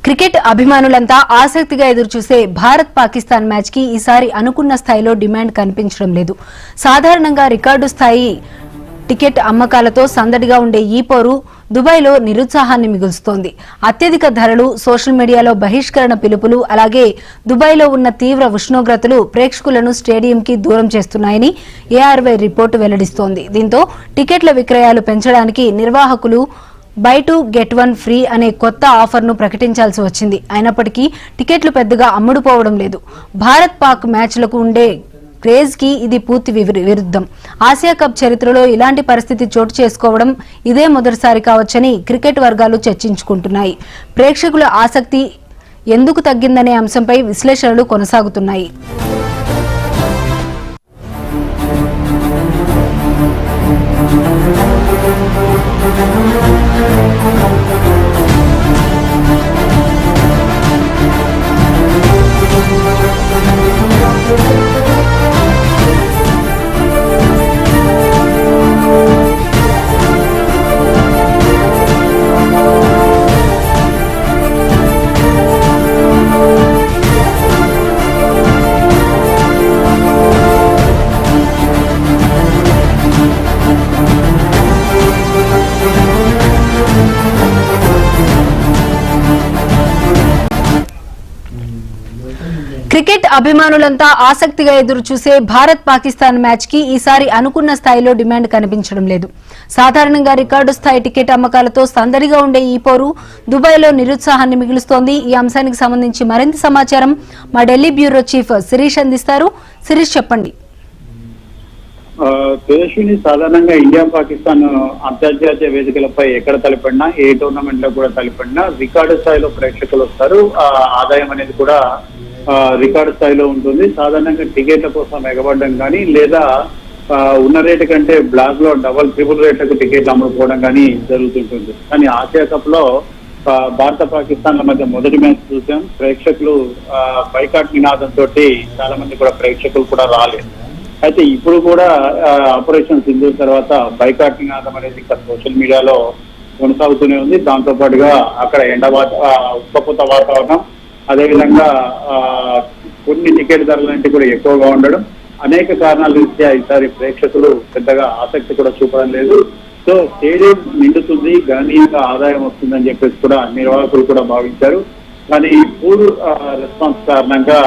Cricket అభిమానులంతా ఆసక్తిగా ఎదురుచూసే Bharat Pakistan match కి ఈసారి అనుకున్న స్థాయిలో డిమాండ్ కనిపించడం లేదు. సాధారణంగా రికార్డు స్థాయి టికెట్ అమ్మకాలతో సందడిగా ఉండే ఈ పోరు దుబాయ్లో నిరుత్సాహాన్ని మిగుల్స్తోంది. అత్యధిక ధరలు, సోషల్ మీడియాలో బహిష్కరణ పిలుపులు, అలాగే దుబాయ్లో ఉన్న తీవ్ర ఉష్ణోగ్రతలు ప్రేక్షకులను స్టేడియంకి దూరం చేస్తున్నాయని ఏఆర్వై రిపోర్టు వెల్లడిస్తోంది. దీంతో టికెట్ల విక్రయాలు పెంచడానికి నిర్వాహకులు by two get one free అనే కొత్త ఆఫర్ను ప్రకటించాల్సి వచ్చింది. అయినప్పటికీ టికెట్లు పెద్దగా అమ్ముడుపోవడం లేదు. భారత్ పాక్ మ్యాచ్లకు ఉండే క్రేజ్ కి ఇది పూర్తి విరుద్ధం. ఆసియా కప్ చరిత్రలో ఇలాంటి పరిస్థితి చోటు చేసుకోవడం ఇదే మొదటిసారి కావచ్చని క్రికెట్ వర్గాలు చర్చించుకుంటున్నాయి. ప్రేక్షకుల ఆసక్తి ఎందుకు తగ్గిందనే అంశంపై విశ్లేషణలు కొనసాగుతున్నాయి. క్రికెట్ అభిమానులంతా ఆసక్తిగా ఎదురుచూసే భారత్ పాకిస్తాన్ మ్యాచ్ కి ఈసారి అనుకున్న స్థాయిలో డిమాండ్ కనిపించడం లేదు. సాధారణంగా రికార్డు స్థాయి టికెట్ అమ్మకాలతో సందడిగా ఉండే ఈ పోరు దుబాయ్లో నిరుత్సాహాన్ని మిగులుస్తోంది. ఈ అంశానికి సంబంధించి మరింత సమాచారం మా ఢిల్లీ బ్యూరో చీఫ్ శిరీష్ అందిస్తారు. శిరీష్, చెప్పండి. తేజస్విని, సాధారణంగా ఇండియా పాకిస్తాన్ అంతర్జాతీయ వేదికలపై ఎక్కడ తలపడినా, ఏ టోర్నమెంట్ లో కూడా తలపడినా రికార్డు స్థాయిలో ప్రేక్షకులు వస్తారు. ఆదాయం అనేది కూడా రికార్డు స్థాయిలో ఉంటుంది. సాధారణంగా టికెట్ల కోసం ఎగబడడం కానీ, లేదా ఉన్న రేటు కంటే బ్లాక్ లో డబల్ ట్రిపుల్ రేట్లకు టికెట్లు అమ్ముడుకోవడం కానీ జరుగుతుంటుంది. కానీ ఆసియా కప్ లో భారత పాకిస్తాన్ల మధ్య మొదటి మ్యాచ్ చూసాం. ప్రేక్షకులు బైకాట్ నినాదంతో చాలా మంది కూడా ప్రేక్షకులు కూడా రాలేదు. అయితే ఇప్పుడు కూడా ఆపరేషన్ సింధూర్ తర్వాత బైకాట్ నినాదం అనేది సోషల్ మీడియాలో కొనసాగుతూనే ఉంది. దాంతో పాటుగా అక్కడ ఉక్కపోత వాతావరణం, అదేవిధంగా కొన్ని టికెట్ ధరలంటే కూడా ఎక్కువగా ఉండడం, అనేక కారణాల రీత్యా ఈసారి ప్రేక్షకులు పెద్దగా ఆసక్తి కూడా చూపడం లేదు. సో స్టేడియం నిండుతుంది, గణనీయంగా ఆదాయం వస్తుందని చెప్పేసి కూడా నిర్వాహకులు కూడా భావించారు. కానీ పూర్ రెస్పాన్స్ కారణంగా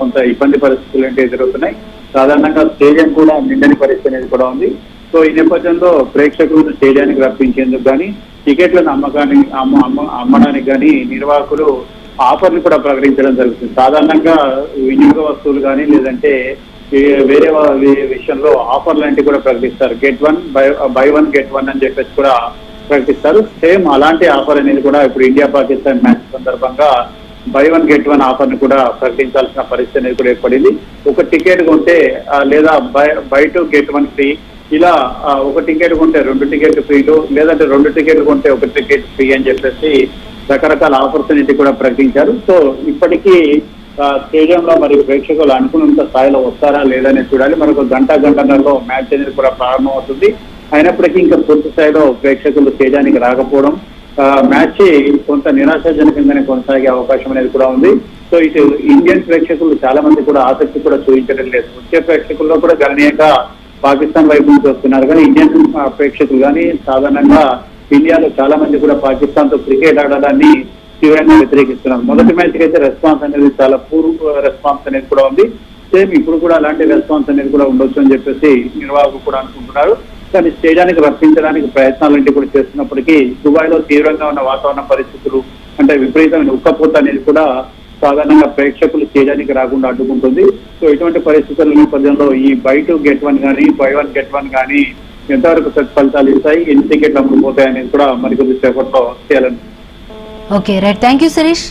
కొంత ఇబ్బంది పరిస్థితులు అంటే ఎదురవుతున్నాయి. సాధారణంగా స్టేడియం కూడా నిండని పరిస్థితి అనేది కూడా ఉంది. సో ఈ నేపథ్యంలో ప్రేక్షకులను స్టేడియానికి రప్పించేందుకు కానీ, టికెట్లను అమ్మడానికి కానీ నిర్వాహకులు ఆఫర్లు కూడా ప్రకటించడం జరుగుతుంది. సాధారణంగా వినియోగ వస్తువులు కానీ, లేదంటే వేరే విషయంలో ఆఫర్ లాంటివి కూడా ప్రకటిస్తారు. బై వన్ గెట్ వన్ అని చెప్పేసి కూడా ప్రకటిస్తారు. సేమ్ అలాంటి ఆఫర్ అనేది కూడా ఇప్పుడు ఇండియా పాకిస్తాన్ మ్యాచ్ సందర్భంగా by one get one offer ని కూడా ప్రకటించాల్సిన పరిస్థితి అనేది కూడా ఏర్పడింది. ఒక టికెట్ కొంటే లేదా by two get one free, ఇలా ఒక టికెట్ కొంటే 2 టికెట్లు ఫ్రీలు, లేదంటే 2 టికెట్లు కొంటే 1 టికెట్ ఫ్రీ అని చెప్పేసి రకరకాల ఆఫర్స్ అనేది కూడా ప్రకటించారు. సో ఇప్పటికీ స్టేడియంలో మరి ప్రేక్షకులు అనుకున్నంత స్థాయిలో వస్తారా లేదని చూడాలి. మరొక గంటన్నరలో మ్యాచ్ అనేది కూడా ప్రారంభం అవుతుంది. అయినప్పటికీ ఇంకా పూర్తి స్థాయిలో ప్రేక్షకులు స్టేడియానికి రాకపోవడం, మ్యాచ్ కొంత నిరాశాజనకంగానే కొనసాగే అవకాశం అనేది కూడా ఉంది. సో ఇటు ఇండియన్ ప్రేక్షకులు చాలా మంది కూడా ఆసక్తి కూడా చూపించడం లేదు. వచ్చే ప్రేక్షకుల్లో కూడా గణనీయంగా పాకిస్తాన్ వైపు నుంచి వస్తున్నారు. కానీ ఇండియన్ ప్రేక్షకులు కానీ, సాధారణంగా ఇండియాలో చాలా మంది కూడా పాకిస్తాన్ తో క్రికెట్ ఆడడాన్ని తీవ్రంగా వ్యతిరేకిస్తున్నారు. మొదటి మ్యాచ్ అయితే రెస్పాన్స్ అనేది చాలా పూర్వ రెస్పాన్స్ అనేది కూడా ఉంది. సేమ్ ఇప్పుడు కూడా అలాంటి రెస్పాన్స్ అనేది కూడా ఉండొచ్చు అని చెప్పేసి నిర్వాహకులు కూడా అనుకుంటున్నారు. కానీ స్టేడియానికి రప్పించడానికి ప్రయత్నాలు కూడా చేస్తున్నప్పటికీ దుబాయ్లో తీవ్రంగా ఉన్న వాతావరణ పరిస్థితులు, అంటే విపరీతమైన ఉక్కపోత అనేది కూడా సాధారణంగా ప్రేక్షకులు స్టేడియానికి రాకుండా అడ్డుకుంటుంది. సో ఇటువంటి పరిస్థితుల నేపథ్యంలో ఈ బై టూ గెట్ వన్ కానీ, బై వన్ గెట్ వన్ కానీ ఎంతవరకు ఫలితాలు ఇస్తాయి, ఎన్ని టికెట్లు అమ్ముడుపోతాయి అనేది కూడా మరికొద్ది సేపట్లో చేయాలని. Okay, right. Thank you Sirish.